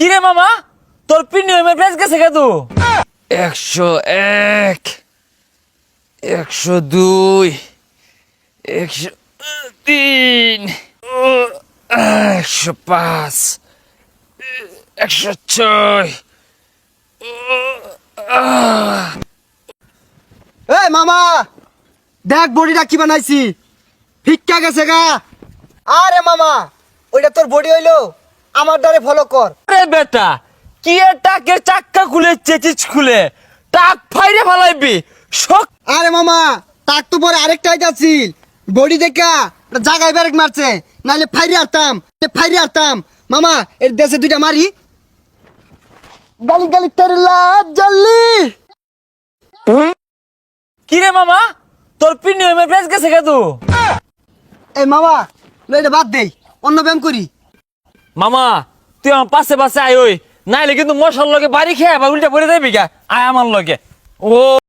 কিরে মামা তোর প্রিমিয়ামের প্রাইস গেছে কত? 101, 102, 103, 105, 106। এই মামা দেখ বডিটা কি বানাইছি, ফিক্কা গেছে গা। আরে মামা ওইটা তোর বডি হইলো, আমার দ্বারে ফলো কর। আরে বেটা কি টাকের চাক্কা খুলে চেচিস খুলে টাক ফাইরে ফেলাইবি শক। আরে মামা তাক তো পরে আরেকটাই যাচ্ছিল, বডি দেখা জাগায় ব্যারেক মারছে, নাহলে ফাইরে আরতাম। মামা এর দেশে দুইটা মারি, গালি গালি তেরলা জল্লি। কিরে মামা তোর প্রিমিয়ামের প্রাইস গেছে কত? এই মামা লইটা বাদ দেই, অন্য ব্যায়াম করি। মামা তুই আমার পাশে পাশে আয়, ওই নাইলে কিন্তু মশার লগে বাড়ি খেয়ে আবার উল্টা পড়ে যাবি গা। আয় আমার লগে। ও